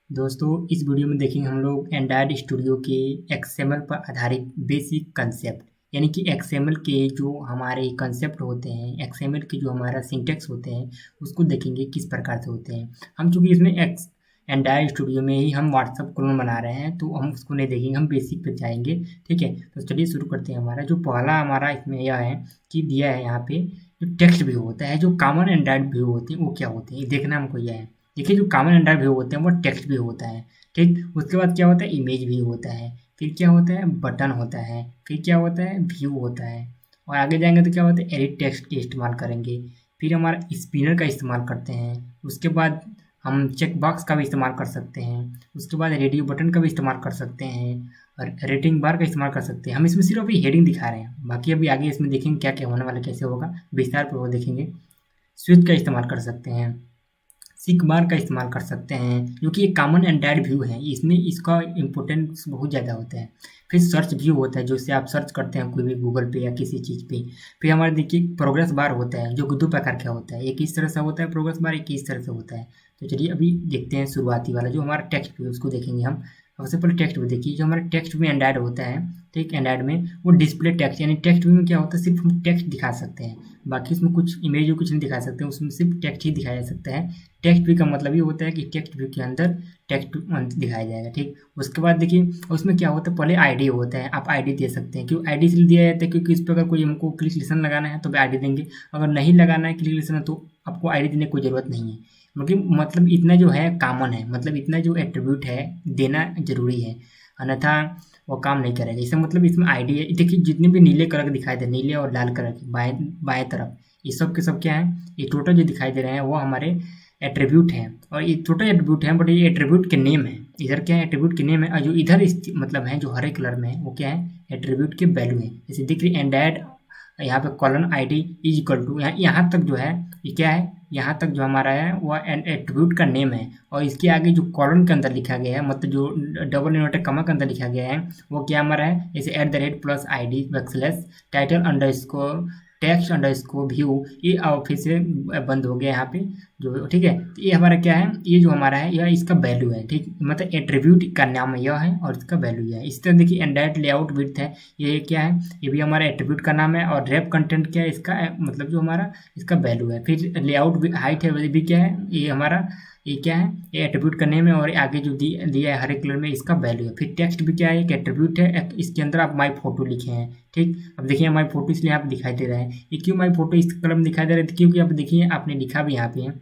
दोस्तों इस वीडियो में देखेंगे हम लोग एंड्रॉयड स्टूडियो के एक्सएमएल पर आधारित बेसिक कंसेप्ट यानी कि एक्सएमएल के जो हमारे कंसेप्ट होते हैं, एक्सएमएल के जो हमारा सिंटेक्स होते हैं उसको देखेंगे किस प्रकार से होते हैं। हम चूंकि इसमें एंड्रॉयड स्टूडियो में ही हम व्हाट्सअप क्लोन बना रहे हैं तो हम उसको नहीं देखेंगे, हम बेसिक पे जाएंगे। ठीक है, तो चलिए शुरू करते हैं। हमारा जो पहला हमारा इसमें यह है कि दिया है यहाँ पे जो टेक्स्ट व्यू होता है, जो कॉमन एंड्रॉयड व्यू होते हैं वो क्या होते हैं ये देखना हमको। यह है, देखिए जो कॉमन एंड्रॉयड व्यू होते हैं वो टेक्स्ट व्यू होता है। ठीक, उसके बाद क्या होता है, इमेज व्यू होता है, फिर क्या होता है, बटन होता है, फिर क्या होता है, व्यू होता है, और आगे जाएंगे तो क्या होता है, एडिट टेक्स्ट के इस्तेमाल करेंगे। फिर हमारा स्पिनर का इस्तेमाल करते हैं। उसके बाद हम चेक बॉक्स का भी इस्तेमाल कर सकते हैं। उसके बाद रेडियो बटन का भी इस्तेमाल कर सकते हैं और रेटिंग बार का इस्तेमाल कर सकते हैं। हम इसमें सिर्फ अभी हेडिंग दिखा रहे हैं, बाकी अभी आगे इसमें देखेंगे क्या क्या होने वाला, कैसे होगा, विस्तार पर वो देखेंगे। स्विच का इस्तेमाल कर सकते हैं, सिक बार का इस्तेमाल कर सकते हैं, जो कि एक कॉमन एंड्रॉयड व्यू है, इसमें इसका इम्पोर्टेंस बहुत ज़्यादा होता है। फिर सर्च व्यू होता है, जिससे आप सर्च करते हैं कोई भी गूगल पे या किसी चीज़ पे। फिर हमारे देखिए प्रोग्रेस बार होता है, जो कि दो प्रकार का होता है, एक इस तरह से होता है प्रोग्रेस बार, एक इस तरह से होता है। तो चलिए अभी देखते हैं शुरुआती वाला जो हमारा टेक्स्ट व्यू, उसको देखेंगे हम। सबसे पहले टेक्स्ट व्यू देखिए, जो हमारा टेक्स्ट व्यू एंड्रॉयड होता है, ठीक, एंड्रॉयड में वो डिस्प्ले टेक्स्ट, यानी टेक्स्ट व्यू में क्या होता है, सिर्फ हम टेक्स्ट दिखा सकते हैं, बाकी उसमें कुछ इमेज कुछ नहीं दिखा सकते, उसमें सिर्फ टेक्स्ट ही दिखाया जा सकता है। टेक्स्ट व्यू का मतलब ये होता है कि टेक्स्ट व्यू के अंदर टेक्स्ट दिखाया जाएगा। ठीक, उसके बाद देखिए उसमें क्या होता है, पहले आईडी होता है, आप आईडी दे सकते हैं। क्यों आईडी इसलिए दिया जाता है, क्योंकि इस पर अगर कोई हमको क्लिक लिसन लगाना है तो आईडी देंगे, अगर नहीं लगाना है क्लिक लिसन तो आपको आईडी देने की कोई ज़रूरत नहीं है। मतलब इतना जो है कॉमन है, मतलब इतना जो एट्रीब्यूट है देना जरूरी है, अन्यथा वो काम नहीं करेगा। इसका मतलब इसमें आईडी है। देखिए जितने भी नीले कलर के दिखाई दे, नीले और लाल कलर के बाएं बाएं तरफ, ये सब के सब क्या है, ये टोटल जो दिखाई दे रहे हैं वो हमारे एट्रीब्यूट हैं, और ये टोटल एट्रीब्यूट हैं, बट ये एट्रीब्यूट के नेम है। इधर क्या है, एट्रीब्यूट के नेम है, और जो इधर मतलब है जो हरे कलर में है वो क्या है, एट्रीब्यूट के वैल्यू है। जैसे दिख रही एंड्रॉयड, यहाँ पे colon I D is equal to, यहाँ तक जो है ये क्या है, यहाँ तक जो हमारा है वो एट्रीब्यूट का नेम है, और इसके आगे जो कॉलन के अंदर लिखा गया है, मतलब जो डबल इन्वर्टेड कमा के अंदर लिखा गया है वो क्या हमारा है, जैसे @ plus I D backslash title underscore text underscore view, ये फिर से बंद हो गया यहाँ पे जो। ठीक है, तो ये हमारा क्या है, ये जो हमारा है यह इसका वैल्यू है। ठीक, मतलब एट्रीब्यूट का नाम यह है और इसका वैल्यू यह है। इस तरह देखिए एंड्रॉयड लेआउट विड्थ है, ये क्या है, ये भी हमारा एट्रीब्यूट का नाम है, और रैप कंटेंट क्या है इसका, मतलब जो हमारा इसका वैल्यू है। फिर लेआउट हाइट है, वो भी क्या है, ये हमारा ये क्या है, ये एट्रीब्यूट का नेम है, और आगे जो दिया है हरे कलर में इसका वैल्यू है। फिर टेक्स्ट भी क्या है, एक एट्रीब्यूट है, इसके अंदर आप माई फोटो लिखे हैं। ठीक, अब देखिए माई फोटो इसलिए यहाँ पे दिखाई दे रहा है, ये क्यों माई फोटो इस कलर में दिखाई दे रहा है, क्योंकि आप देखिए आपने लिखा भी यहाँ पे है।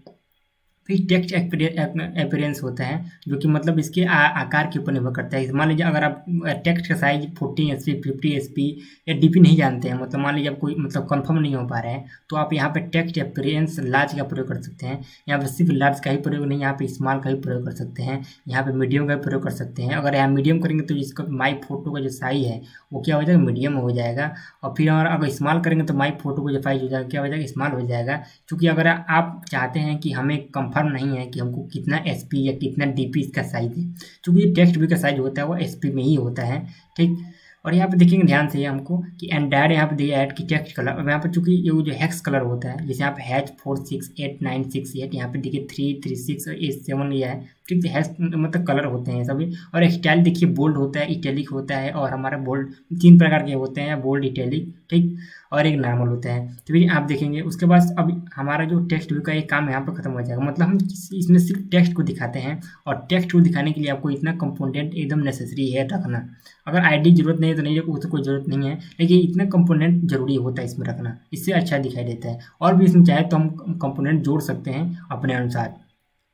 फिर टेक्स्ट अपीयरेंस होता है, जो कि मतलब इसके आकार के ऊपर निर्भर करता है। मान लीजिए अगर आप टेक्स्ट का साइज 14 SP 50 SP या DP नहीं जानते हैं, मतलब मान लीजिए आप कोई मतलब कंफर्म नहीं हो पा रहे हैं, तो आप यहाँ पे टेक्स्ट अपीयरेंस लार्ज का प्रयोग कर सकते हैं। यहाँ पे सिर्फ लार्ज का ही प्रयोग नहीं, यहाँ पे स्मॉल का ही प्रयोग कर सकते हैं, यहाँ पे मीडियम का भी प्रयोग कर सकते हैं। अगर यहाँ मीडियम करेंगे तो इसका माई फोटो का जो साइज है वो क्या हो जाएगा, मीडियम हो जाएगा। और फिर अगर स्मॉल करेंगे तो माई फोटो का जो साइज हो जाएगा क्या हो जाएगा, स्मॉल हो जाएगा। क्योंकि अगर आप चाहते हैं कि हमें कंफर्म नहीं है कि हमको कितना SP या कितना DP इसका साइज है, क्योंकि ये टेक्स्ट भी का साइज होता है वो SP में ही होता है। ठीक, और यहाँ पे देखेंगे ध्यान से हमको कि एंड्रॉयड यहाँ पे दिया है कि टेक्स्ट कलर, अब यहाँ पे चूंकि ये जो हेक्स कलर होता है, जैसे यहाँ पे H468968, यहाँ पे देखिए 336 और 87 लिया है। ठीक है, हैश मतलब कलर होते हैं सभी। और स्टाइल देखिए बोल्ड होता है, इटैलिक होता है, और हमारा बोल्ड 3 प्रकार के होते हैं, बोल्ड, इटैलिक, ठीक, और एक नॉर्मल होता है। तो फिर आप देखेंगे उसके बाद अब हमारा जो टेक्स्ट व्यू का एक काम यहाँ पर खत्म हो जाएगा। मतलब हम इसमें सिर्फ टेक्स्ट को दिखाते हैं, और टेक्स्ट को दिखाने के लिए आपको इतना कंपोनेंट एकदम नेसेसरी है रखना। अगर आईडी जरूरत नहीं है तो नहीं, उससे कोई ज़रूरत नहीं है, लेकिन इतना कंपोनेंट जरूरी होता है इसमें रखना, इससे अच्छा दिखाई देता है। और भी इसमें चाहे तो हम कंपोनेंट जोड़ सकते हैं अपने अनुसार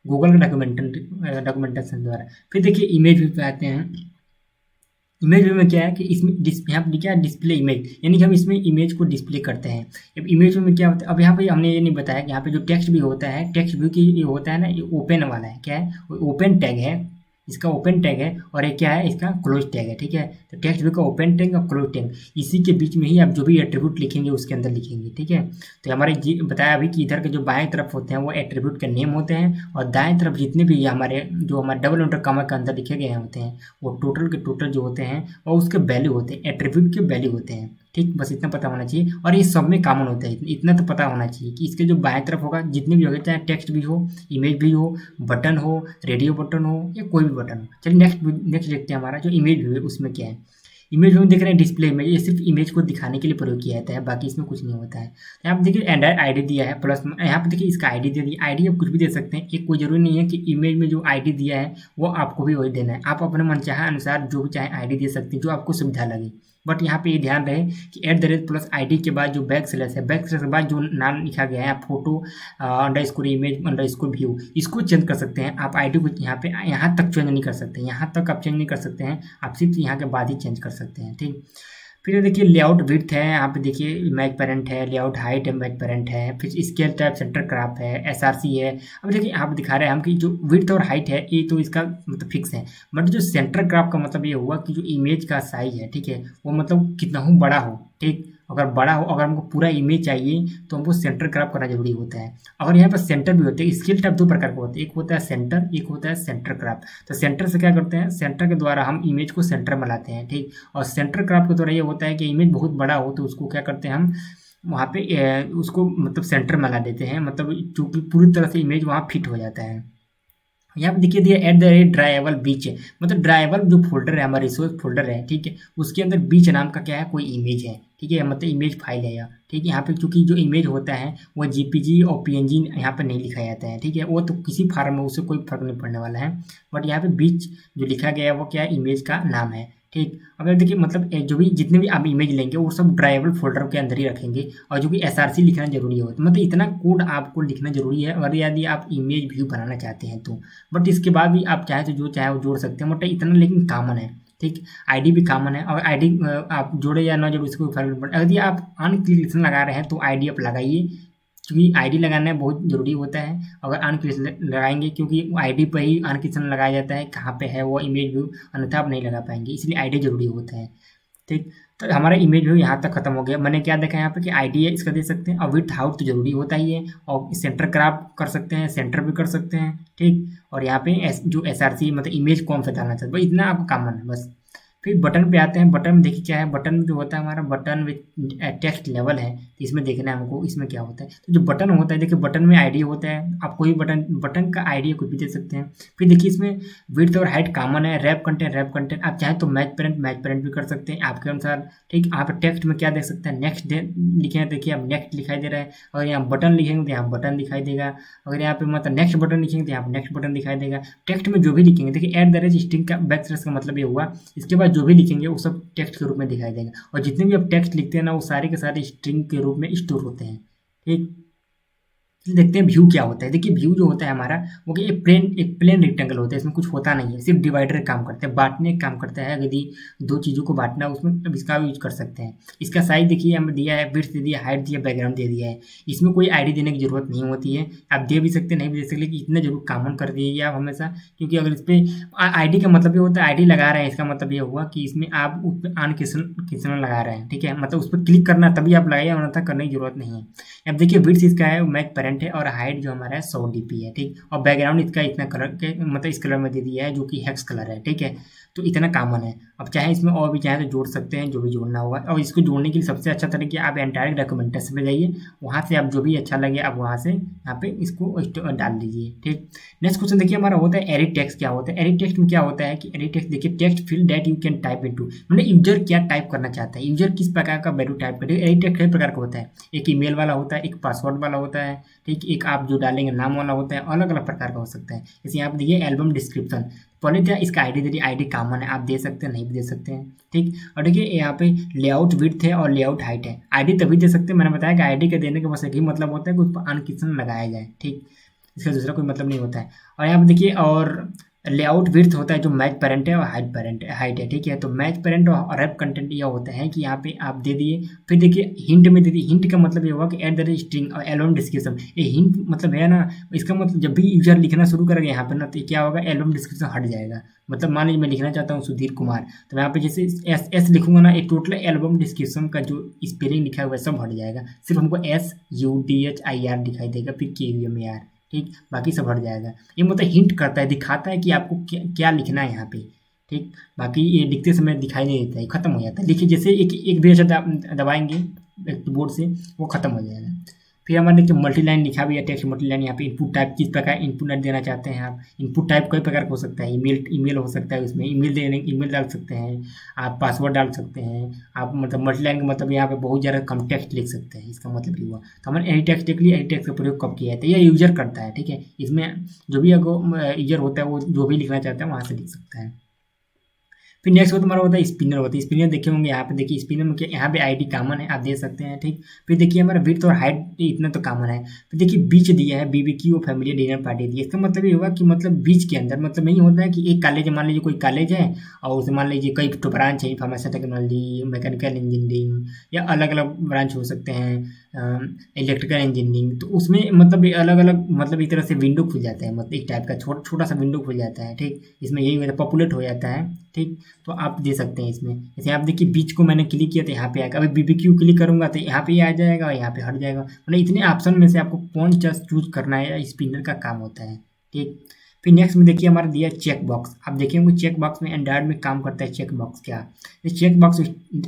गूगल के डॉक्यूमेंटेशन द्वारा। फिर देखिए इमेज व्यू पे आते हैं। इमेज व्यू में क्या है कि इसमें यहाँ पे क्या है, डिस्प्ले इमेज, यानी कि हम इसमें इमेज को डिस्प्ले करते हैं। अब इमेज व्यू में क्या होता है, अब यहाँ पे हमने ये नहीं बताया कि यहाँ पे जो टेक्स्ट भी होता है, टेक्स्ट व्यू की ये होता है ना, ये ओपन वाला है, क्या है, ओपन टैग है, इसका ओपन टैग है, और ये क्या है, इसका क्लोज टैग है। ठीक है, तो टेक्स्ट व्यू का ओपन टैग और क्लोज टैग, इसी के बीच में ही आप जो भी एट्रीब्यूट लिखेंगे उसके अंदर लिखेंगे। ठीक है, तो हमारे बताया अभी कि इधर के जो बाएं तरफ होते हैं वो एट्रीब्यूट के नेम होते हैं, और दाएं तरफ जितने भी हमारे डबल इंटर कॉमा के अंदर लिखे गए होते हैं वो टोटल के टोटल जो होते हैं और उसके वैल्यू होते हैं, एट्रीब्यूट के वैल्यू होते हैं। ठीक, बस इतना पता होना चाहिए और ये सब में कॉमन होता है। इतना तो पता होना चाहिए कि इसके जो बाएं तरफ होगा जितने भी होंगे, चाहे टेक्स्ट भी हो, इमेज भी हो, बटन हो, रेडियो बटन हो या कोई भी बटन हो। चलिए नेक्स्ट नेक्स्ट देखते हैं हमारा जो इमेज व्यू है उसमें क्या है। इमेज व्यू में देख रहे हैं डिस्प्ले इमेज, ये सिर्फ इमेज को दिखाने के लिए प्रयोग किया जाता है, बाकी इसमें कुछ नहीं होता है। तो यहाँ पे देखिए एंड्रॉइड आईडी दिया है प्लस, यहाँ पे देखिए इसका आईडी दे दिया। आईडी आप कुछ भी दे सकते हैं, एक कोई जरूरी नहीं है कि इमेज में जो आईडी दिया है वो आपको भी वही देना है। आप अपने मनचाहा अनुसार जो भी चाहे आईडी दे सकते हैं जो आपको सुविधा लगे। बट यहाँ पे ये ध्यान रहे कि @ प्लस आईडी के बाद जो बैक स्लैश है, बैक स्लैश के बाद जो नाम लिखा गया है photo underscore image underscore view, इसको चेंज कर सकते हैं आप। आईडी को यहाँ पे यहाँ तक चेंज नहीं कर सकते, यहाँ तक आप चेंज नहीं कर सकते हैं, आप सिर्फ यहाँ के बाद ही चेंज कर सकते हैं। ठीक, फिर देखिए लेआउट विड्थ है, यहाँ पे देखिए इमेज पेरेंट है, लेआउट हाइट है, इमेज पेरेंट है, फिर स्केल टाइप सेंटर क्राफ्ट है, एसआरसी है। अब देखिए यहाँ पे दिखा रहे हैं हम कि जो विड्थ और हाइट है ये तो इसका मतलब फिक्स है, बट जो सेंटर क्राफ्ट का मतलब ये हुआ कि जो इमेज का साइज है, ठीक है, वो मतलब कितना हो बड़ा हो। ठीक, अगर बड़ा हो, अगर हमको पूरा इमेज चाहिए तो हमको सेंटर क्राफ्ट करना जरूरी होता है। और यहाँ पर सेंटर भी होते हैं, स्केल टाइप दो प्रकार का होता है, एक होता है सेंटर, एक होता है सेंटर क्राफ्ट। तो सेंटर से क्या करते हैं, सेंटर के द्वारा हम इमेज को सेंटर में लाते हैं। ठीक, और सेंटर क्राफ्ट के द्वारा ये होता है कि इमेज बहुत बड़ा हो तो उसको क्या करते हैं हम वहाँ पे उसको मतलब सेंटर में ला देते हैं, मतलब चूंकि पूरी तरह से इमेज वहाँ फिट हो जाता है। यहाँ पे देखिए दिया ड्राइवेबल बीच है, मतलब ड्राइवेबल जो फोल्डर है हमारा रिसोर्स फोल्डर है, ठीक है, उसके अंदर बीच नाम का क्या है कोई इमेज है। ठीक है, मतलब इमेज फाइल है यह। ठीक है, यहाँ पे चूंकि जो इमेज होता है वो जीपीजी और पीएनजी यहाँ पे नहीं लिखा जाता है। ठीक है, वो तो किसी फार्म में उससे कोई फर्क नहीं पड़ने वाला है, बट यहाँ पे बीच जो लिखा गया है वो क्या है, इमेज का नाम है। ठीक, अगर देखिए मतलब जो भी जितने भी आप इमेज लेंगे वो सब ड्राइवेबल फोल्डर के अंदर ही रखेंगे, और जो कि एसआरसी लिखना जरूरी होता है, मतलब इतना कोड आपको लिखना जरूरी है अगर यदि आप इमेज व्यू बनाना चाहते हैं तो। बट इसके बाद भी आप चाहे तो जो चाहे वो जोड़ सकते हैं, मतलब इतना लेकिन कॉमन है। ठीक, आईडी भी कॉमन है, और आईडी आप जोड़े या ना जोड़े इसको कोई फर्क नहीं पड़ता। यदि आप अनक्लिक लगा रहे हैं तो आईडी आप लगाइए, क्योंकि आईडी लगाना बहुत ज़रूरी होता है। अगर अनक्रिप्शन लगाएंगे, क्योंकि आईडी पर ही अनक्रिप्शन लगाया जाता है कहाँ पे है वो इमेज व्यू, अन्यथा आप नहीं लगा पाएंगे, इसलिए आईडी ज़रूरी होता है। ठीक, तो हमारा इमेज व्यू यहाँ तक खत्म हो गया। मैंने क्या देखा यहाँ पे कि आईडी है इसका दे सकते हैं, और विड्थ हाउट तो जरूरी होता ही है, और सेंटर क्राफ्ट कर सकते हैं, सेंटर भी कर सकते हैं। ठीक, और यहाँ पे जो एसआरसी मतलब इमेज कौन सा डालना चाहते हैं इतना आपको कॉमन है बस। फिर बटन पे आते हैं। बटन में देखिए क्या है, बटन जो होता है हमारा बटन विथ टेक्स्ट लेवल है, तो इसमें देखना है हमको इसमें क्या होता है। तो जो बटन होता है देखिए बटन में आईडी होता है, आप कोई बटन का आईडी कुछ भी दे सकते हैं। फिर देखिए इसमें विड्थ और हाइट कॉमन है, रैप कंटेंट आप चाहें तो मैच पेरेंट भी कर सकते हैं आपके अनुसार। ठीक, आप टेक्स्ट में क्या देख सकते हैं, नेक्स्ट लिखे हैं, देखिए आप नेक्स्ट दिखाई दे रहा है। अगर यहाँ बटन लिखेंगे तो यहाँ बटन दिखाई देगा, अगर यहाँ पे मतलब नेक्स्ट बटन लिखेंगे तो यहाँ पे नेक्स्ट बटन दिखाई देगा। टेक्स्ट में जो भी लिखेंगे देखिए @ का बैक स्लैश का मतलब ये हुआ, इसके बाद जो भी लिखेंगे वो सब टेक्स्ट के रूप में दिखाई देगा, और जितने भी आप टेक्स्ट लिखते हैं ना वो सारे के सारे स्ट्रिंग के रूप में स्टोर होते हैं। ठीक, देखते हैं व्यू क्या होता है। देखिए व्यू जो होता है हमारा वो कि एक प्लेन रेक्टेंगल होता है, इसमें कुछ होता नहीं है, सिर्फ डिवाइडर काम करता है, बांटने का काम करता है। यदि दो चीज़ों को बांटना है उसमें अब इसका यूज कर सकते हैं। इसका साइज देखिए हमें दिया है, विड्थ दे दिया, हाइट दिया, बैकग्राउंड दे दिया है। इसमें कोई आईडी देने की जरूरत नहीं होती है, आप दे भी सकते नहीं भी दे सकते, लेकिन इतना जरूर कॉमन कर दीजिए आप हमेशा, क्योंकि अगर इस पर आईडी का मतलब ये होता है आईडी लगा रहे हैं, इसका मतलब ये हुआ कि इसमें आप उस पर अनक्रिप्शन लगा रहे हैं। ठीक है, मतलब उस पर क्लिक करना तभी आप लगाइए, वरना करने की जरूरत नहीं है। अब देखिए विड्थ इसका है मैच पेरेंट है, और हाइट जो हमारा है 100 dp है। ठीक, और बैकग्राउंड इसका इतना कलर के मतलब इस कलर में दे दिया है जो कि हेक्स कलर है। ठीक है, तो इतना कॉमन है। अब चाहे इसमें और भी चाहे तो जोड़ सकते हैं जो भी जोड़ना होगा, और इसको जोड़ने के लिए सबसे अच्छा तरीका आप एंटायर डॉक्यूमेंटेशन में जाइए, वहाँ से आप जो भी अच्छा लगे आप वहाँ से यहाँ पे इसको डाल दीजिए। ठीक, नेक्स्ट क्वेश्चन देखिए हमारा होता है एडिट टेक्स्ट क्या होता है। एडिट टेक्स्ट में क्या होता है कि एडिट टेक्स्ट देखिए text field that you can type into, मतलब यूजर क्या टाइप करना चाहता है, यूजर किस प्रकार का वैल्यू टाइप करेगा। एडिट टेक्स्ट कई प्रकार का होता है, एक ईमेल वाला होता है, एक पासवर्ड वाला होता है, ठीक, एक आप जो डालेंगे नाम वाला होता है, अलग अलग प्रकार का हो सकता है। जैसे यहाँ पे देखिए एल्बम डिस्क्रिप्शन, पहले क्या इसका आईडी दे, आईडी कॉमन है, आप दे सकते हैं नहीं भी दे सकते हैं। ठीक, और देखिए यहाँ पे लेआउट विड्थ है और लेआउट हाइट है। आईडी तभी दे सकते हैं, मैंने बताया कि आईडी के देने का बस एक ही मतलब होता है कि उस पर अनक्रिप्शन लगाया जाए। ठीक, इसका दूसरा कोई मतलब नहीं होता है। और यहाँ पे देखिए और लेआउट विड्थ होता है जो मैच पेरेंट है, और हाइट है। ठीक है, तो मैच पेरेंट और रैप कंटेंट यह होता है कि यहाँ पे आप दे दिए, फिर देखिए हिंट में दे दिए। हिंट का मतलब ये होगा कि @ और एल्बम डिस्क्रिप्शन, ये हिंट मतलब है ना, इसका मतलब जब भी यूजर लिखना शुरू करेगा यहाँ पे ना तो क्या होगा, एल्बम डिस्क्रिप्शन हट जाएगा। मतलब मान लीजिए मैं लिखना चाहता हूँ सुधीर कुमार, तो यहाँ पे जैसे एस लिखूंगा ना, एक टोटल एल्बम डिस्क्रिप्शन का जो स्पेलिंग लिखा हुआ है सब हट जाएगा, सिर्फ हमको SUDHIR दिखाई देगा, फिर KUMAR। ठीक, बाकी सब हट जाएगा। ये मतलब हिंट करता है, दिखाता है कि आपको क्या लिखना है यहाँ पे। ठीक। बाकी ये लिखते समय दिखाई नहीं देता है, ख़त्म हो जाता है। देखिए जैसे एक एक भी अक्षर दबाएँगे कीबोर्ड से, वो ख़त्म हो जाएगा। फिर हमारे देखिए मल्टी लाइन लिखा भी है, टेक्स्ट मल्टी लाइन। यहाँ पे इनपुट टाइप किस प्रकार इनपुट देना चाहते हैं आप। इनपुट टाइप कई प्रकार का हो सकता है, ईमेल ईमेल हो सकता है, उसमें ईमेल डाल सकते हैं, आप पासवर्ड डाल सकते हैं, आप मतलब मल्टी लाइन का मतलब यहाँ पे बहुत ज़्यादा कम टेक्स्ट लिख सकते हैं, इसका मतलब ये हुआ। तो हमने एनी टेक्स्ट देख लिया, एनी टेक्स्ट का प्रयोग कब किया है, तो ये यूजर करता है, ठीक है। इसमें जो भी अगर यूजर होता है वो जो भी लिखना चाहता है वहाँ से लिख सकता है। फिर नेक्स्ट वो तुम्हारा होता है स्पिनर होता है। स्पिनर देखे होंगे यहाँ पे, देखिए स्पिनर में क्या, यहाँ पे आईडी कॉमन है, आप दे सकते हैं, ठीक। फिर देखिए हमारा विड्थ और हाइट इतना तो कॉमन है। फिर देखिए बीच दिया है, बीबीक्यू और फैमिली डिनर पार्टी दिया। इसका मतलब ये होगा कि मतलब बीच के अंदर मतलब नहीं होता है कि एक कॉलेज, मान लीजिए कोई कॉलेज है और उसे मान लीजिए कई तो ब्रांच है, फार्मेसी टेक्नोलॉजी, मैकेनिकल इंजीनियरिंग, या अलग अलग ब्रांच हो सकते हैं, इलेक्ट्रिकल इंजीनियरिंग। तो उसमें मतलब ये अलग अलग मतलब एक तरह से विंडो खुल जाता है, मतलब एक टाइप का छोटा सा विंडो खुल जाता है, ठीक। इसमें यही होता है, पॉपुलेट हो जाता है, ठीक। तो आप दे सकते हैं इसमें। जैसे आप देखिए बीच को मैंने क्लिक किया तो यहाँ पे आएगा, अभी बीबीक्यू क्लिक करूंगा तो यहाँ पे आ जाएगा और यहाँ पे हट जाएगा। मतलब इतने ऑप्शन में से आपको कौन सा चूज करना है, स्पिनर का काम होता है, ठीक। फिर नेक्स्ट में देखिए हमारा दिया चेक बॉक्स। आप देखेंगे चेक बॉक्स में एंड्रॉइड में काम करता है चेक बॉक्स क्या। ये चेक बॉक्स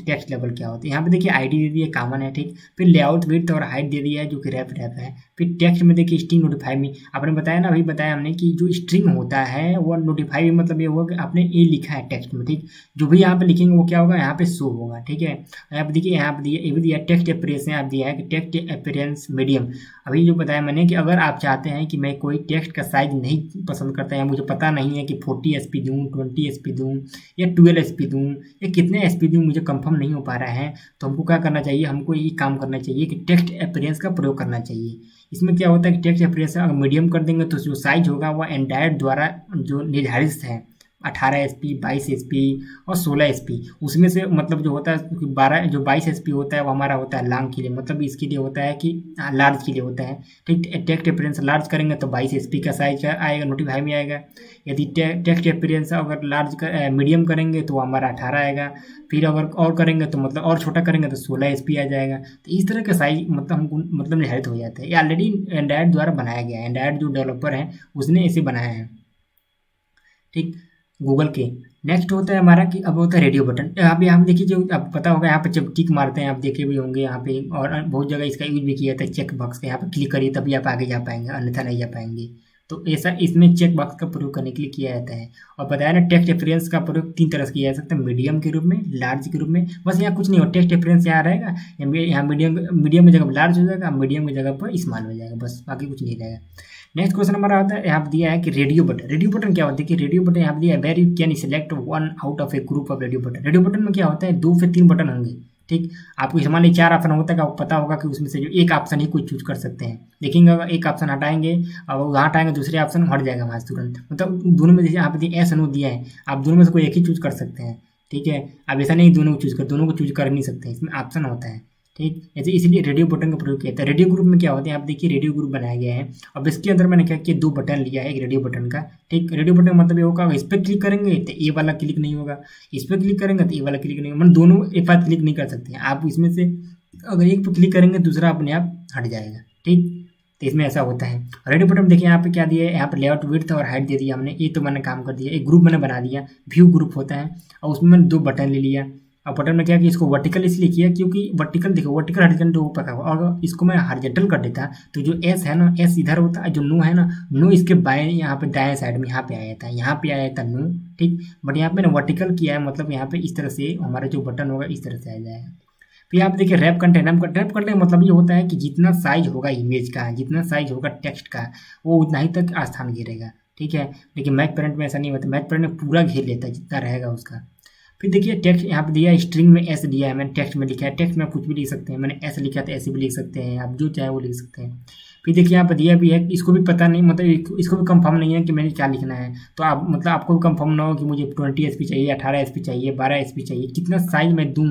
टेक्स्ट लेवल क्या होता है। यहाँ पे देखिए आईडी दे दी है, कॉमन है, ठीक। फिर लेआउट विड्थ और हाइट दे दिया है जो कि रैप है। फिर टेक्स्ट में देखिए स्ट्रिंग नोटिफाई में, आपने बताया ना, अभी बताया हमने कि जो स्ट्रिंग होता है वो नोटिफाई में मतलब ये होगा कि आपने ये लिखा है टेक्स्ट में, ठीक। जो भी यहाँ पे लिखेंगे वो क्या होगा, यहाँ पे शो होगा, ठीक है। यहाँ पे देखिए, यहाँ पे दिया ये भी दिया टेक्स्ट अपीयरेंस, यहाँ दिया है कि टेक्स्ट अपीयरेंस मीडियम। अभी जो बताया मैंने कि अगर आप चाहते हैं कि मैं कोई टेक्स्ट का साइज नहीं पसंद करता या मुझे पता नहीं है कि 40 एसपी दूँ, 20 एसपी दूँ या 12 एसपी दूँ या कितने एसपी दूँ, मुझे कंफर्म नहीं हो पा रहा है, तो हमको क्या करना चाहिए, हमको ये काम करना चाहिए कि टेक्स्ट अपीयरेंस का प्रयोग करना चाहिए। इसमें क्या होता है कि टेक्स्ट अपीयरेंस अगर मीडियम कर देंगे तो जो साइज होगा वो एंड्रॉइड द्वारा जो निर्धारित है, 18 एसपी, 22 एसपी और 16 एसपी, उसमें से मतलब जो होता है 12, जो 22 एसपी होता है वो हमारा होता है लॉन्ग के लिए, मतलब इसके लिए होता है कि लार्ज के लिए होता है, ठीक। टेक्स्ट अपीयरेंस लार्ज करेंगे तो 22 एसपी का साइज आएगा, नोटिफाई में आएगा। यदि टेक्स्ट अपीयरेंस अगर लार्ज मीडियम करेंगे तो वो हमारा 18 आएगा। फिर अगर और करेंगे तो मतलब और छोटा करेंगे तो 16 एसपी आ जाएगा। तो इस तरह का साइज मतलब हमको मतलब निर्धारित हो जाता है। ये ऑलरेडी एंड्रॉइड द्वारा बनाया गया है, एंड्रॉइड जो डेवलपर है उसने इसे बनाया है, ठीक, गूगल के। नेक्स्ट होता है हमारा कि अब होता है रेडियो बटन। यहाँ पे आप देखिए, जो आपको पता होगा यहाँ पे जब टिक मारते हैं, आप देखे भी होंगे यहाँ पे, और बहुत जगह इसका यूज भी किया जाता है चेक बॉक्स का। यहाँ पे क्लिक करिए तभी आप आगे जा पाएंगे, अन्यथा नहीं जा पाएंगे। तो ऐसा इसमें चेक बॉक्स का प्रयोग करने के लिए किया जाता है। और बताया ना टेक्स्ट रेफरेंस का प्रयोग 3 तरह से किया जा सकता है, मीडियम के रूप में, लार्ज के रूप में। बस यहाँ कुछ नहीं हो, टेक्स्ट रेफरेंस यहाँ रहेगा, यहाँ मीडियम मीडियम की जगह लार्ज हो जाएगा, मीडियम की जगह पर स्मॉल हो जाएगा, बस बाकी कुछ नहीं रहेगा। नेक्स्ट क्वेश्चन हमारा आता है, यहाँ पे दिया है कि रेडियो बटन। रेडियो बटन क्या होता है कि रेडियो बटन यहाँ पे दिया है, where you can select one out of a group of radio button. Radio button में क्या होता है, 2 से 3 बटन होंगे, ठीक। आपको मान लीजिए 4 ऑप्शन होता है, आपको पता होगा कि उसमें से जो एक ऑप्शन ही कोई चूज कर सकते हैं। देखेंगे अगर एक ऑप्शन हटाएंगे और वहाँ हटाएंगे दूसरे ऑप्शन हट जाएगा वहाँ से तुरंत। मतलब दोनों में जैसे यहाँ पे एस नो दिया है, आप दोनों में से कोई एक ही चूज कर सकते हैं, ठीक है। अब ऐसा नहीं दोनों को चूज कर नहीं सकते, इसमें ऑप्शन होता है, ठीक। ऐसे इसलिए रेडियो बटन का प्रयोग किया था। रेडियो ग्रुप में क्या होता है, आप देखिए रेडियो ग्रुप बनाया गया है। अब इसके अंदर मैंने क्या किया, 2 बटन लिया है एक रेडियो बटन का, ठीक। रेडियो बटन मतलब ये होगा, इस पर क्लिक करेंगे तो ये वाला क्लिक नहीं होगा, इस पर क्लिक करेंगे तो ये वाला क्लिक नहीं होगा, मतलब दोनों एक साथ क्लिक नहीं कर सकते हैं आप। इसमें से अगर एक पर क्लिक करेंगे दूसरा अपने आप हट जाएगा, ठीक। तो इसमें ऐसा होता है। रेडियो बटन देखिए यहाँ पे क्या दिया है, यहाँ पे लेआउट विड्थ और हाइट दे दिया हमने, ये तो मैंने काम कर दिया। एक ग्रुप मैंने बना दिया, व्यू ग्रुप होता है, और उसमें मैंने 2 बटन ले लिया। अब बटन में क्या कि इसको वर्टिकल इसलिए किया क्योंकि वर्टिकल देखो, वर्टिकल हॉरिजॉन्टल जो ऊपर का, और इसको मैं हॉरिजॉन्टल कर देता तो जो एस है ना, एस इधर होता है, जो नो है ना, नो इसके बाएं यहाँ पे दाएं साइड में यहाँ पे आ जाता है, यहाँ पे आ जाता नो, ठीक। बट यहाँ पे ना वर्टिकल किया है, मतलब यहाँ पे इस तरह से हमारा जो बटन होगा इस तरह से आ जाएगा। फिर आप देखिए रैप कंटेंट, रैप कंटेंट मतलब ये होता है कि जितना साइज होगा इमेज का, जितना साइज होगा टेक्स्ट का, वो उतना ही तक स्थान घेरेगा, ठीक है। लेकिन मैथ पेरेंट में ऐसा नहीं होता, मैथ पेरेंट में पूरा घेर लेता है जितना रहेगा उसका। फिर देखिए टेक्स्ट यहाँ पे दिया है, स्ट्रिंग में एस दिया है, मैंने टेक्स्ट में लिखा है, टेक्स्ट में आप कुछ भी लिख सकते हैं, मैंने एस लिखा तो ऐसे भी लिख सकते हैं, आप जो चाहे वो लिख सकते हैं। फिर देखिए यहाँ पर दिया भी है, इसको भी पता नहीं, मतलब इसको भी कंफर्म नहीं है कि मैंने क्या लिखना है। तो आप मतलब आपको भी कंफर्म ना हो कि मुझे 20 एसपी चाहिए, 18 एसपी चाहिए, 12 एसपी चाहिए, कितना साइज मैं दूँ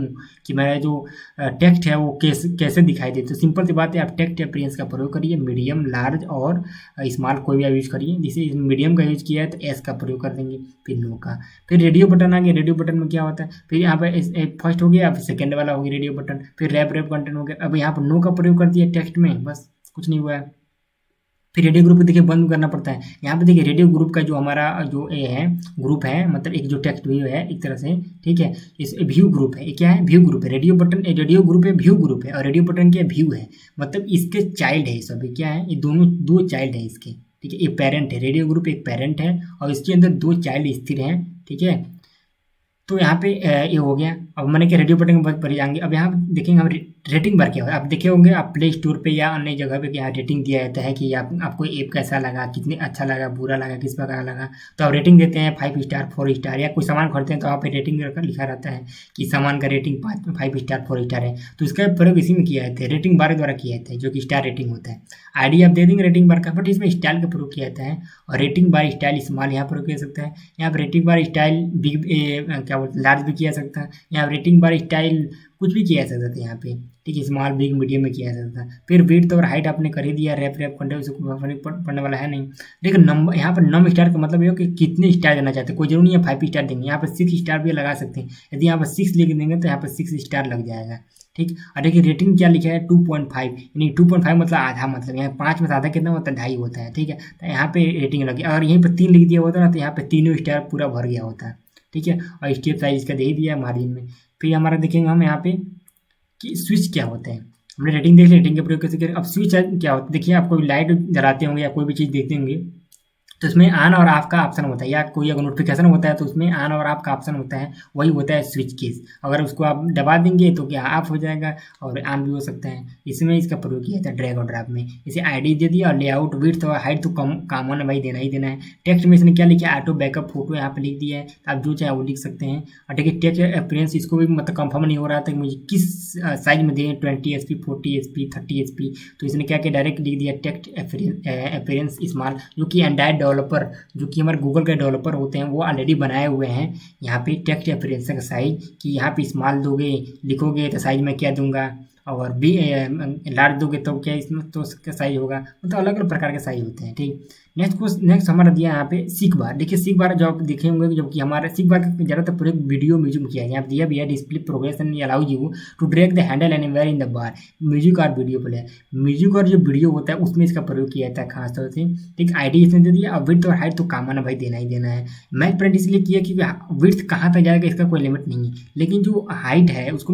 कि मेरा जो टेक्स्ट है वो कैसे दिखाई दे। तो सिंपल सी बात है, आप टेक्स्ट अपीयरेंस का प्रयोग करिए, मीडियम, लार्ज और स्मॉल कोई भी आप यूज़ करिए। जैसे मीडियम का यूज़ किया है तो एस का प्रयोग कर देंगे, फिर नो का। फिर रेडियो बटन आ गया, रेडियो बटन में क्या होता है, फिर यहाँ पे फर्स्ट हो गया, फिर सेकेंड वाला हो गया रेडियो बटन, फिर रैप कंटेंट हो गया। अब यहाँ पर नो का प्रयोग कर दिया टेक्स्ट में, बस कुछ नहीं हुआ है। फिर रेडियो ग्रुप देखिए बंद करना पड़ता है। यहाँ पे देखिए रेडियो ग्रुप का जो हमारा जो ये है ग्रुप है, मतलब एक जो टेक्स्ट व्यू है एक तरह से, ठीक है। इस व्यू ग्रुप है, ये क्या है, व्यू ग्रुप है। रेडियो बटन रेडियो ग्रुप है, व्यू ग्रुप है, और रेडियो बटन क्या व्यू है, मतलब इसके चाइल्ड है सब। ये क्या है, ये दोनों दो चाइल्ड है इसके, ठीक है। ये पेरेंट है, रेडियो ग्रुप एक पेरेंट है और इसके अंदर दो चाइल्ड स्थिर हैं, ठीक है। तो यहाँ पे ये हो गया। अब मैंने क्या रेडियो बटन पर जाएंगे। अब यहाँ पे देखेंगे हम रेटिंग बार क्या होगा। आप देखे होंगे आप प्ले स्टोर पे या अन्य जगह पे यहाँ रेटिंग दिया जाता है कि आपको ऐप कैसा लगा, कितने अच्छा लगा, बुरा लगा, किस प्रकार लगा। तो आप रेटिंग देते हैं 5 स्टार 4 स्टार, या कोई सामान खरीदते हैं तो आप पे रेटिंग लिखा रहता है कि सामान का रेटिंग 5 स्टार 4 स्टार है। तो इसका प्रयोग इसी में किया जाता है, रेटिंग बार द्वारा किया जाता है, जो कि स्टार रेटिंग होता है। आईडी आप दे देंगे रेटिंग बार का, बट इसमें स्टाइल का प्रयोग किया जाता है। और रेटिंग बार स्टाइल स्मॉल यहाँ प्रयोग किया जा सकता है। यहाँ पर रेटिंग बार स्टाइल बिग क्या बोलते लार्ज भी किया जा सकता है। यहाँ रेटिंग बार स्टाइल कुछ भी किया जा सकता था यहाँ पे, ठीक है। स्मॉल बिग मीडियम में किया जा सकता था। फिर विड्थ और हाइट आपने कर ही दिया, रैप करने उसको फर्क पड़ने वाला है नहीं। लेकिन नंबर यहाँ पर नम स्टार का मतलब ये हो कि कितने स्टार देना चाहते हैं, कोई जरूरी नहीं है 5 स्टार देंगे, यहाँ पर 6 स्टार भी लगा सकते हैं। यदि यहाँ पर 6 लिख देंगे तो यहाँ पर 6 स्टार लग जाएगा, ठीक। और देखिए रेटिंग क्या लिखा है 2.5, यानी 2.5 मतलब आधा, मतलब यहाँ 5 में से आधा कितना होता है, 2.5 होता है, ठीक है। तो यहाँ पे रेटिंग लगी। अगर यहीं पर 3 लिख दिया होता ना तो यहाँ पे तीनों स्टार पूरा भर गया होता है, ठीक है। और स्टेप साइज इसका दे ही दिया मार्जिन में। फिर हमारा देखेंगे हम यहाँ पे कि स्विच क्या होता है। हमने रेटिंग देख ली, रेटिंग के प्रयोग कैसे करें। अब स्विच क्या होता है, देखिए आप कोई लाइट जलाते होंगे या कोई भी चीज़ देखते होंगे तो इसमें ऑन और ऑफ का ऑप्शन होता है, या कोई अगर नोटिफिकेशन होता है तो उसमें ऑन और ऑफ का ऑप्शन होता है, वही होता है स्विच कीज। अगर उसको आप दबा देंगे तो क्या ऑफ हो जाएगा और ऑन भी हो सकता है। इसमें इसका प्रयोग किया जाता है ड्रैग और ड्रॉप में। इसे आईडी दे दिया और लेआउट विड्थ और हाइट तो कॉमन है भाई, देना ही देना है। टेक्स्ट में इसने क्या लिखा है, ऑटो बैकअप फोटो यहाँ पे लिख दिया है, तो आप जो चाहे वो लिख सकते हैं। और देखिए टेक्स्ट अपीयरेंस इसको भी मतलब कंफर्म नहीं हो रहा था कि मुझे किस साइज में दें, 20 SP 40 SP 30 SP। तो इसने क्या किया, डायरेक्ट लिख दिया टेक्स्ट अपीयरेंस स्मॉल, जो कि एंड्रॉइड डेवलपर जो कि हमारे गूगल के डेवलपर होते हैं वो ऑलरेडी बनाए हुए हैं यहाँ पे टेक्स्ट अपीयरेंस का साइज, कि यहाँ पे स्मॉल दोगे लिखोगे तो साइज में क्या दूंगा, और भी लार्ज दोगे तो क्या इसमें तो उसका साइज होगा, मतलब अलग अलग प्रकार के साइज होते हैं, ठीक। नेक्स्ट हमारा दिया यहाँ पे सीख बार। देखिए सीख बार जो आप देखे होंगे, जब कि हमारा सीख बार का ज़्यादातर प्रयोग वीडियो म्यूजिक में किया है। यहाँ पे दिया भी है display progress and allow you to drag the handle anywhere in the bar, music और वीडियो प्लेयर। म्यूजिक और जो वीडियो होता है उसमें इसका प्रयोग किया जाता है खासतौर से, ठीक। आईडी इसने दे दिया। और विड्थ और हाइट तो कॉमन है भाई, देना ही देना है। मैच प्रिंट इसलिए किया क्योंकि विड्थ कहाँ तक जाएगा इसका कोई लिमिट नहीं है, लेकिन जो हाइट है उसको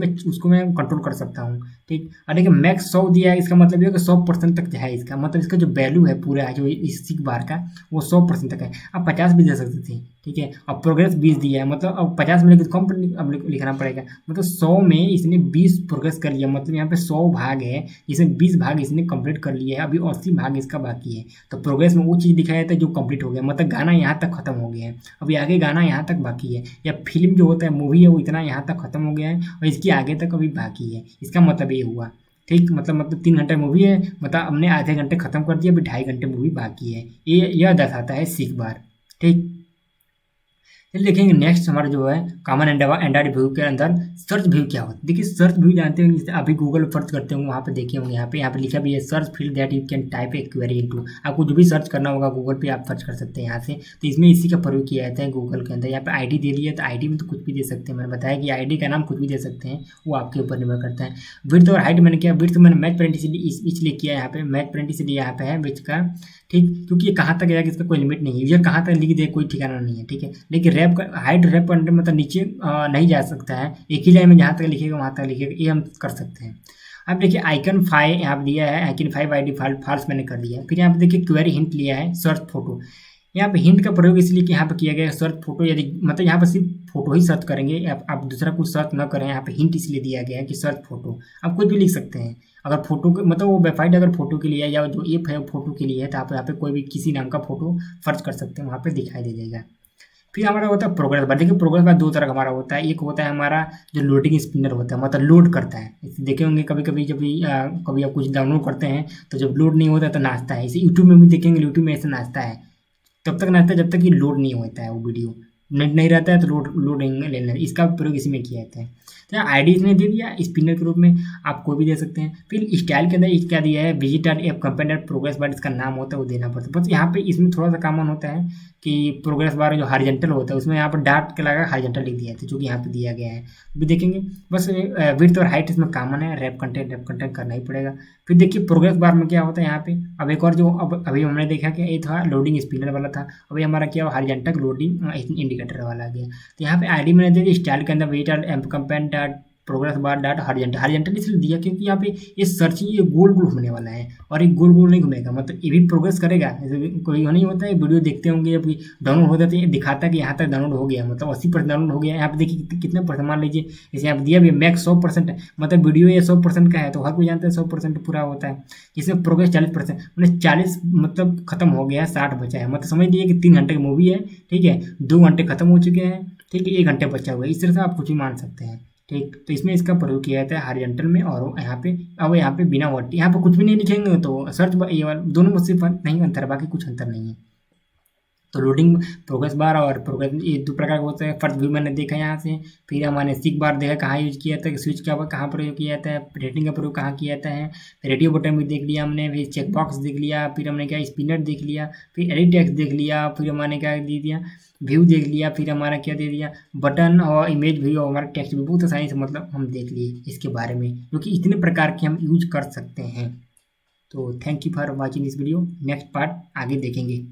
मैं कंट्रोल कर सकता हूँ, ठीक। और देखिए मैक्स 100 दिया है, इसका मतलब ये कि 100% तक है इसका, मतलब इसका जो वैल्यू है पूरा जो इस सीख बार का वो 100% तक है। आप 50 भी दे सकते थे, ठीक है। और प्रोग्रेस 20 दिया है, मतलब अब 50 में लेकिन कम अब लिखना पड़ेगा, मतलब 100 में इसने 20 प्रोग्रेस कर लिया, मतलब यहाँ पे 100 भाग है, इसमें 20 भाग इसने कंप्लीट कर लिया है, अभी 80 भाग इसका बाकी है। तो प्रोग्रेस में वो चीज़ दिखाया जाता है जो कंप्लीट हो गया, मतलब गाना यहाँ तक खत्म हो गया है, अभी आगे गाना यहाँ तक बाकी है। या फिल्म जो होता है मूवी है वो इतना यहाँ तक खत्म हो गया है और इसकी आगे तक अभी बाकी है। इसका मतलब ये हुआ, ठीक। मतलब 3 घंटे मूवी है, मतलब हमने आधे घंटे खत्म कर दिया, अभी 2.5 घंटे मूवी बाकी है। ये यह दर्शाता है सीख बार, ठीक। चलिए देखेंगे नेक्स्ट हमारा जो है कॉमन एंड्रॉइड व्यू के अंदर सर्च व्यू क्या होता है। देखिए सर्च व्यू जानते होंगे, जैसे अभी गूगल सर्च करते होंगे वहाँ पे देखे होंगे, यहाँ पे लिखा भी है search field that you can type A query into. आपको जो भी सर्च करना होगा गूगल पे आप सर्च कर सकते हैं यहाँ से। तो इसमें इसी का प्रयोग किया जाता है गूगल के अंदर। यहाँ पे आईडी दे लिया, तो आईडी में तो कुछ भी दे सकते हैं, मैंने बताया कि आईडी का नाम कुछ भी दे सकते हैं, वो आपके ऊपर निर्भर करता है। विड्थ और हाइट मैंने क्या, विड्थ मैंने मैच प्रिंट इसलिए किया यहाँ पे, मैच प्रिंट इसलिए यहाँ पे है विड्थ का, ठीक। क्योंकि ये कहाँ तक जाएगा इसका कोई लिमिट नहीं है, ये कहाँ तक लिख दे कोई ठिकाना नहीं है, ठीक है। लेकिन रैप का हाइट रैप करने मतलब नीचे नहीं जा सकता है, एक ही लाइन में जहाँ तक लिखेगा वहाँ तक लिखेगा, ये हम कर सकते हैं। अब देखिए आइकन 5 यहाँ पे दिया है, आइकन 5 बाई डिफॉल्ट फॉल्स मैंने कर दिया है। फिर यहाँ पे देखिए क्वेरी हिंट लिया है सर्च फोटो। यहाँ पे हिंट का प्रयोग इसलिए कि यहाँ पे किया गया है सर्च फोटो, यदि मतलब यहाँ पे सिर्फ फोटो ही सर्च करेंगे, आप दूसरा कुछ सर्च ना करें। यहाँ पे हिंट इसलिए दिया गया है कि सर्च फोटो, आप कुछ भी लिख सकते हैं। अगर फोटो के मतलब वो वेबसाइट अगर फोटो के लिए है या जो ऐप है वो फोटो के लिए है, तो आप यहाँ पे कोई भी किसी नाम का फोटो सर्च कर सकते हैं, वहाँ पे दिखाई दे जाएगा। फिर हमारा होता है प्रोग्रेस बार। देखिए प्रोग्रेस बार 2 तरह का हमारा होता है, एक होता है हमारा जो लोडिंग स्पिनर होता है, मतलब लोड करता है। देखे होंगे कभी कभी जब भी कभी आप कुछ डाउनलोड करते हैं तो जब लोड नहीं होता है तो नाचता है। इसे यूट्यूब में भी देखेंगे, यूट्यूब में ऐसे नाचता है, तब तक नाचता है जब तक कि लोड नहीं होता है वो वीडियो, नेट नहीं रहता है तो लोडिंग लेना, इसका प्रयोग इसी में किया जाता है। तो आईडी इसने दे दिया स्पिनर के रूप में, आप कोई भी दे सकते हैं। फिर स्टाइल के अंदर क्या दिया है, visitor app companion progress bar, इसका नाम होता है वो देना पड़ता है। बस यहाँ पे इसमें थोड़ा सा कॉमन होता है कि प्रोग्रेस बार जो हॉरिजॉन्टल होता है उसमें यहाँ पर डॉट के लगा हॉरिजॉन्टल लिख दिया है, जो कि यहाँ पे दिया गया है, भी देखेंगे। बस विड्थ और हाइट इसमें कॉमन है, रैप कंटेंट करना ही पड़ेगा। फिर देखिए प्रोग्रेस बार में क्या होता है यहाँ पे, अब एक और जो अब अभी हमने देखा कि ये था लोडिंग स्पिनर वाला था, अभी हमारा क्या हॉरिजॉन्टल लोडिंग इंडिकेटर वाला आ गया। तो यहाँ पे आईडी मैंने दे दी स्टाइल के अंदर वेट एम्प component progress bar dot horizontal, horizontal इसलिए दिया क्योंकि यहाँ पे ये सर्चिंग ये गोल गोल घूमने वाला है, और एक गोल गोल नहीं घूमेगा, मतलब ये भी प्रोग्रेस करेगा। जैसे कोई नहीं होता है वीडियो देखते होंगे, अभी डाउनलोड हो जाते हैं, दिखाता है कि यहाँ तक डाउनलोड हो गया, मतलब 80% डाउनलोड हो गया। यहाँ पे देखिए कितने परसेंट, मान लीजिए जैसे यहाँ पे दिया भी मैक्स 100% है, मतलब वीडियो ये 100% का है, तो हर कोई जानता है 100% पूरा होता है। जिसमें प्रोग्रेस 40%, मतलब 40 मतलब खत्म हो गया है, 60 बचा है, मतलब समझ लीजिए कि 3 घंटे की मूवी है, ठीक है, 2 घंटे खत्म हो चुके हैं, ठीक है, 1 घंटे बचा हुआ है। इस तरह से आप कुछ भी मान सकते हैं, ठीक। तो इसमें इसका प्रयोग किया जाता है हॉरिजॉन्टल में, और यहाँ पे अब यहाँ पे बिना वर्टी, यहाँ पे कुछ भी नहीं लिखेंगे तो सर्च ये वाला दोनों में सिर्फ नहीं अंतर है, बाकी कुछ अंतर नहीं है। तो लोडिंग प्रोग्रेस बार और प्रोग्रेस ये दो प्रकार का होता है। फर्स्ट व्यू मैंने देखा यहाँ से, फिर हमने सीख बार देखा कहाँ यूज किया जाता है, स्विच क्या कहाँ प्रयोग किया जाता है, रेटिंग का प्रयोग कहाँ किया जाता है, रेडियो बटन भी देख लिया हमने, फिर चेक बॉक्स देख लिया, फिर हमने क्या स्पिनर देख लिया, फिर एडिट टेक्स्ट देख लिया, फिर हमने क्या दे दिया व्यू देख लिया, फिर हमारा क्या दे दिया बटन और इमेज व्यू और हमारा टेक्स्ट भी, बहुत आसानी से मतलब हम देख लिए इसके बारे में, क्योंकि इतने प्रकार के हम यूज कर सकते हैं। तो thank you for watching this video, next part आगे देखेंगे।